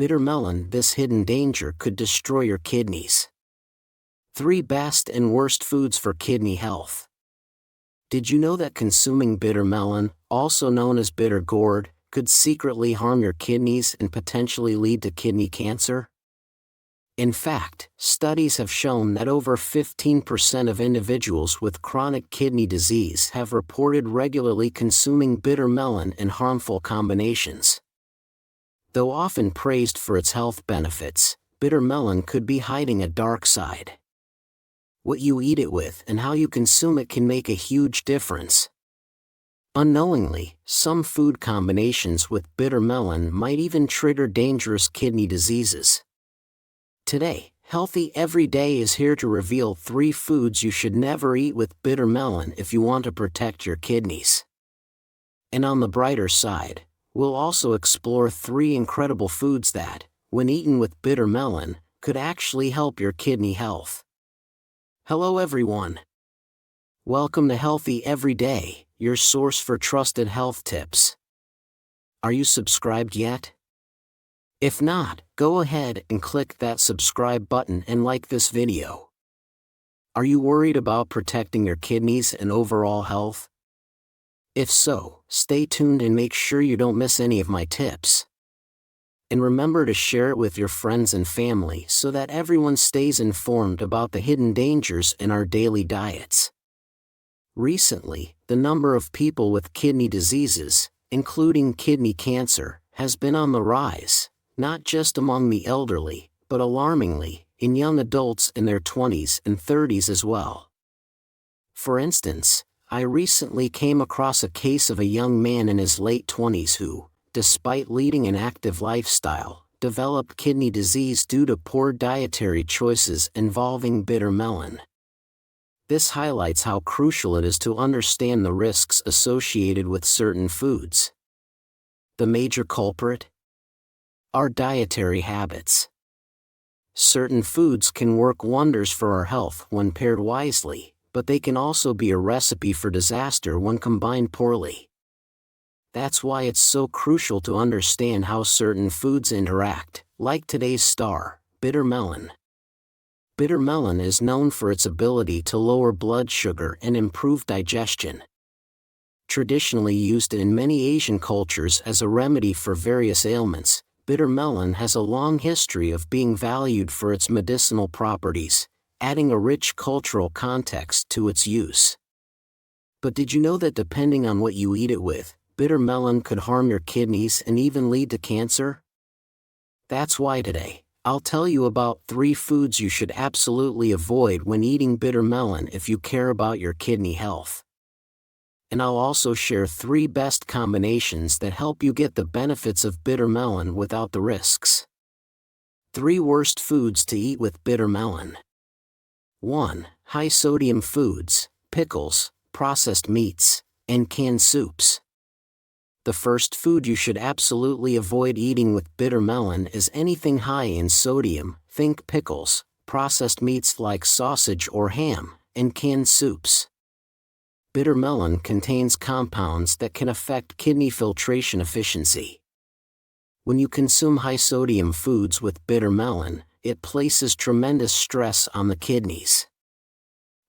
bitter melon. This hidden danger could destroy your kidneys. 3 best and worst foods for kidney health. Did you know that consuming bitter melon, also known as bitter gourd, could secretly harm your kidneys and potentially lead to kidney cancer? In fact, studies have shown that over 15% of individuals with chronic kidney disease have reported regularly consuming bitter melon in harmful combinations. Though often praised for its health benefits, bitter melon could be hiding a dark side. What you eat it with and how you consume it can make a huge difference. Unknowingly, some food combinations with bitter melon might even trigger dangerous kidney diseases. Today, Healthy Every Day is here to reveal 3 foods you should never eat with bitter melon if you want to protect your kidneys. And on the brighter side, we'll also explore 3 incredible foods that, when eaten with bitter melon, could actually help your kidney health. Hello everyone. Welcome to Healthy Every Day, your source for trusted health tips. Are you subscribed yet? If not, go ahead and click that subscribe button and like this video. Are you worried about protecting your kidneys and overall health? If so, stay tuned and make sure you don't miss any of my tips. And remember to share it with your friends and family so that everyone stays informed about the hidden dangers in our daily diets. Recently, the number of people with kidney diseases, including kidney cancer, has been on the rise, not just among the elderly, but alarmingly, in young adults in their 20s and 30s as well. For instance, I recently came across a case of a young man in his late 20s who, despite leading an active lifestyle, developed kidney disease due to poor dietary choices involving bitter melon. This highlights how crucial it is to understand the risks associated with certain foods. The major culprit? Our dietary habits. Certain foods can work wonders for our health when paired wisely, but they can also be a recipe for disaster when combined poorly. That's why it's so crucial to understand how certain foods interact, like today's star, bitter melon. Bitter melon is known for its ability to lower blood sugar and improve digestion. Traditionally used in many Asian cultures as a remedy for various ailments, bitter melon has a long history of being valued for its medicinal properties, adding a rich cultural context to its use. But did you know that depending on what you eat it with, bitter melon could harm your kidneys and even lead to cancer? That's why today, I'll tell you about 3 foods you should absolutely avoid when eating bitter melon if you care about your kidney health. And I'll also share 3 best combinations that help you get the benefits of bitter melon without the risks. 3 worst foods to eat with bitter melon. 1. High sodium foods, pickles, processed meats, and canned soups. The first food you should absolutely avoid eating with bitter melon is anything high in sodium. Think pickles, processed meats like sausage or ham, and canned soups. Bitter melon contains compounds that can affect kidney filtration efficiency. When you consume high sodium foods with bitter melon, it places tremendous stress on the kidneys.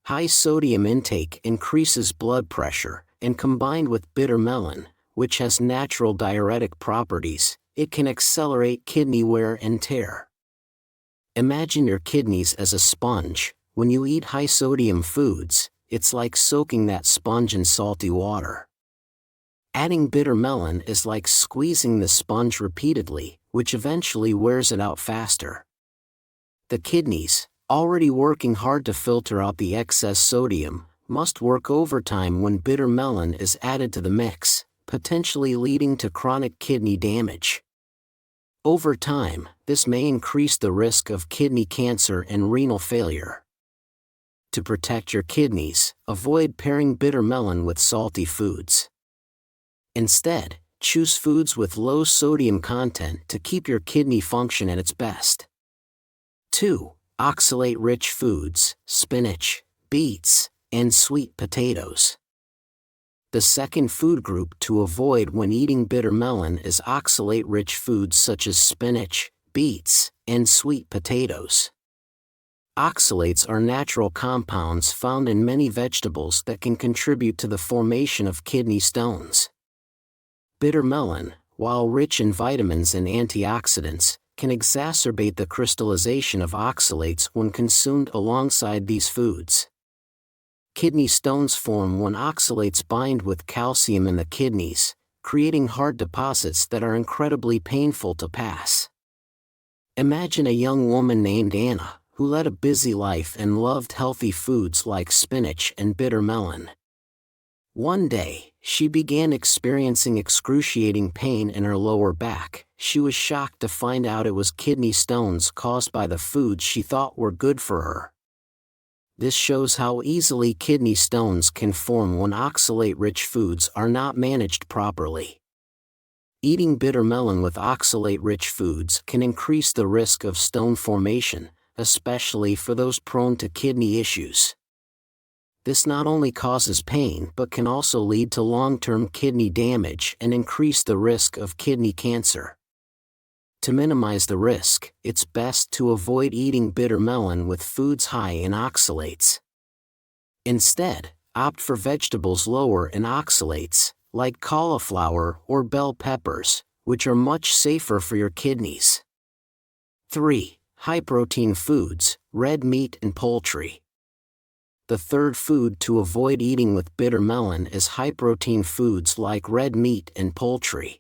High sodium intake increases blood pressure, and combined with bitter melon, which has natural diuretic properties, it can accelerate kidney wear and tear. Imagine your kidneys as a sponge. When you eat high sodium foods, it's like soaking that sponge in salty water. Adding bitter melon is like squeezing the sponge repeatedly, which eventually wears it out faster. The kidneys, already working hard to filter out the excess sodium, must work overtime when bitter melon is added to the mix, potentially leading to chronic kidney damage. Over time, this may increase the risk of kidney cancer and renal failure. To protect your kidneys, avoid pairing bitter melon with salty foods. Instead, choose foods with low sodium content to keep your kidney function at its best. 2. Oxalate-rich foods, spinach, beets, and sweet potatoes. The second food group to avoid when eating bitter melon is oxalate-rich foods such as spinach, beets, and sweet potatoes. Oxalates are natural compounds found in many vegetables that can contribute to the formation of kidney stones. Bitter melon, while rich in vitamins and antioxidants, can exacerbate the crystallization of oxalates when consumed alongside these foods. Kidney stones form when oxalates bind with calcium in the kidneys, creating hard deposits that are incredibly painful to pass. Imagine a young woman named Anna, who led a busy life and loved healthy foods like spinach and bitter melon. One day, she began experiencing excruciating pain in her lower back. She was shocked to find out it was kidney stones caused by the foods she thought were good for her. This shows how easily kidney stones can form when oxalate-rich foods are not managed properly. Eating bitter melon with oxalate-rich foods can increase the risk of stone formation, especially for those prone to kidney issues. This not only causes pain but can also lead to long-term kidney damage and increase the risk of kidney cancer. To minimize the risk, it's best to avoid eating bitter melon with foods high in oxalates. Instead, opt for vegetables lower in oxalates, like cauliflower or bell peppers, which are much safer for your kidneys. 3. High-protein foods, red meat and poultry. The third food to avoid eating with bitter melon is high-protein foods like red meat and poultry.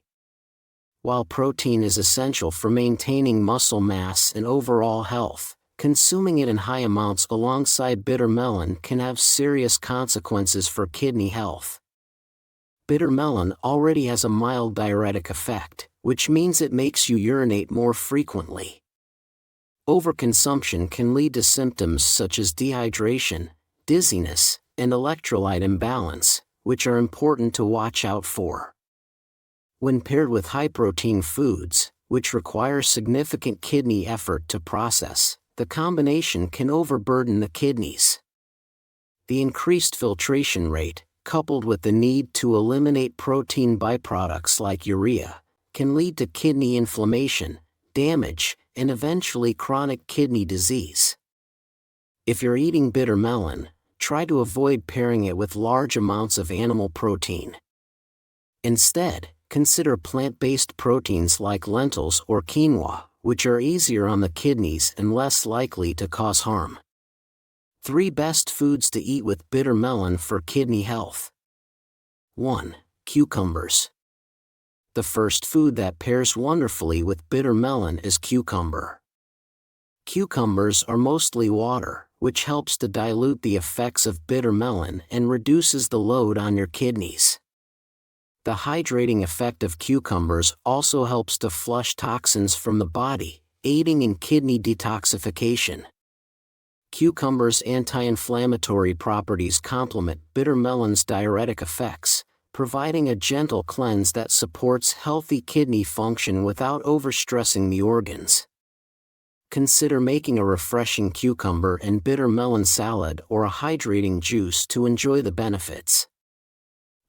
While protein is essential for maintaining muscle mass and overall health, consuming it in high amounts alongside bitter melon can have serious consequences for kidney health. Bitter melon already has a mild diuretic effect, which means it makes you urinate more frequently. Overconsumption can lead to symptoms such as dehydration, dizziness, and electrolyte imbalance, which are important to watch out for. When paired with high-protein foods, which require significant kidney effort to process, the combination can overburden the kidneys. The increased filtration rate, coupled with the need to eliminate protein byproducts like urea, can lead to kidney inflammation, damage, and eventually chronic kidney disease. If you're eating bitter melon, try to avoid pairing it with large amounts of animal protein. Instead, consider plant-based proteins like lentils or quinoa, which are easier on the kidneys and less likely to cause harm. 3 best foods to eat with bitter melon for kidney health. 1. Cucumbers. The first food that pairs wonderfully with bitter melon is cucumber. Cucumbers are mostly water, which helps to dilute the effects of bitter melon and reduces the load on your kidneys. The hydrating effect of cucumbers also helps to flush toxins from the body, aiding in kidney detoxification. Cucumbers' anti-inflammatory properties complement bitter melon's diuretic effects, providing a gentle cleanse that supports healthy kidney function without overstressing the organs. Consider making a refreshing cucumber and bitter melon salad or a hydrating juice to enjoy the benefits.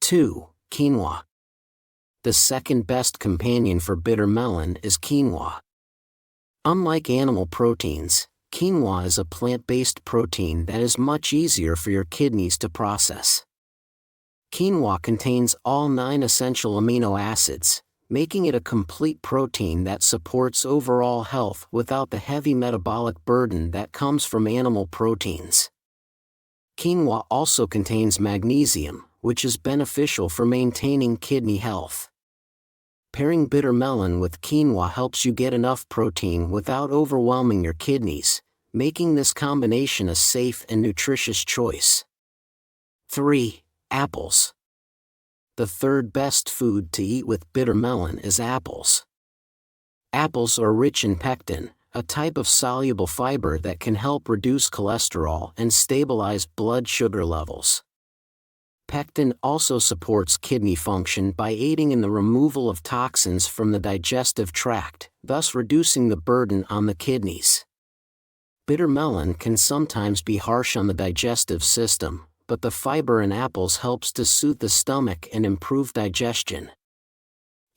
2. Quinoa. The second best companion for bitter melon is quinoa. Unlike animal proteins, quinoa is a plant-based protein that is much easier for your kidneys to process. Quinoa contains all 9 essential amino acids, making it a complete protein that supports overall health without the heavy metabolic burden that comes from animal proteins. Quinoa also contains magnesium, which is beneficial for maintaining kidney health. Pairing bitter melon with quinoa helps you get enough protein without overwhelming your kidneys, making this combination a safe and nutritious choice. 3. Apples. The third best food to eat with bitter melon is apples. Apples are rich in pectin, a type of soluble fiber that can help reduce cholesterol and stabilize blood sugar levels. Pectin also supports kidney function by aiding in the removal of toxins from the digestive tract, thus reducing the burden on the kidneys. Bitter melon can sometimes be harsh on the digestive system, but the fiber in apples helps to soothe the stomach and improve digestion.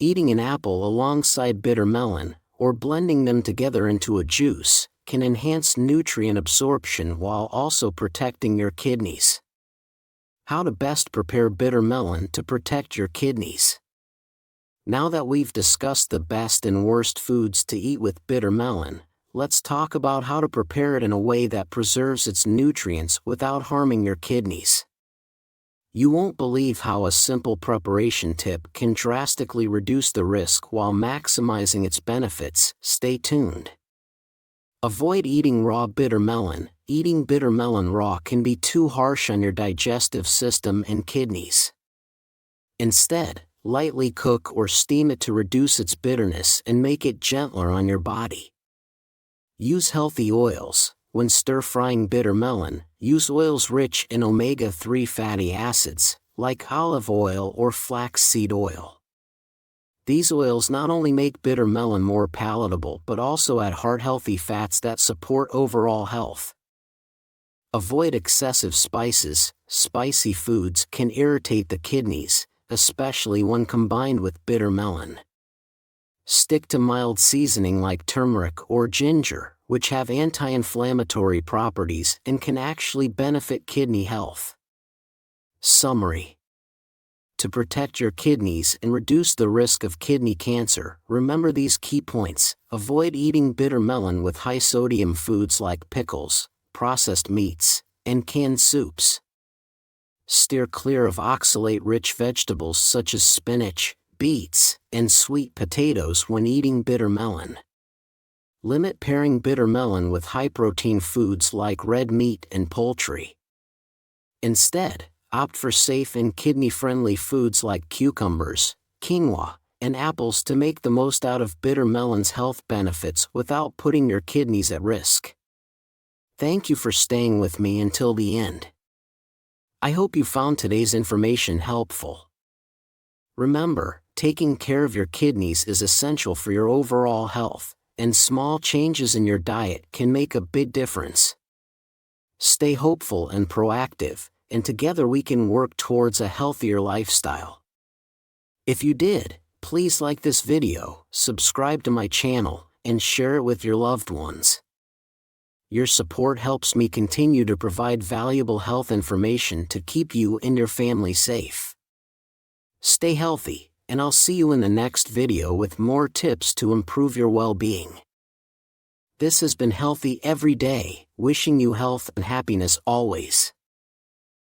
Eating an apple alongside bitter melon, or blending them together into a juice, can enhance nutrient absorption while also protecting your kidneys. How to best prepare bitter melon to protect your kidneys. Now that we've discussed the best and worst foods to eat with bitter melon, let's talk about how to prepare it in a way that preserves its nutrients without harming your kidneys. You won't believe how a simple preparation tip can drastically reduce the risk while maximizing its benefits. Stay tuned. Avoid eating raw bitter melon. Eating bitter melon raw can be too harsh on your digestive system and kidneys. Instead, lightly cook or steam it to reduce its bitterness and make it gentler on your body. Use healthy oils. When stir-frying bitter melon, use oils rich in omega-3 fatty acids, like olive oil or flaxseed oil. These oils not only make bitter melon more palatable but also add heart-healthy fats that support overall health. Avoid excessive spices. Spicy foods can irritate the kidneys, especially when combined with bitter melon. Stick to mild seasoning like turmeric or ginger, which have anti-inflammatory properties and can actually benefit kidney health. Summary. To protect your kidneys and reduce the risk of kidney cancer, remember these key points. Avoid eating bitter melon with high-sodium foods like pickles, processed meats, and canned soups. Steer clear of oxalate-rich vegetables such as spinach, beets, and sweet potatoes when eating bitter melon. Limit pairing bitter melon with high-protein foods like red meat and poultry. Instead, opt for safe and kidney-friendly foods like cucumbers, quinoa, and apples to make the most out of bitter melon's health benefits without putting your kidneys at risk. Thank you for staying with me until the end. I hope you found today's information helpful. Remember, taking care of your kidneys is essential for your overall health, and small changes in your diet can make a big difference. Stay hopeful and proactive, and together we can work towards a healthier lifestyle. If you did, please like this video, subscribe to my channel, and share it with your loved ones. Your support helps me continue to provide valuable health information to keep you and your family safe. Stay healthy, and I'll see you in the next video with more tips to improve your well-being. This has been Healthy Every Day, wishing you health and happiness always.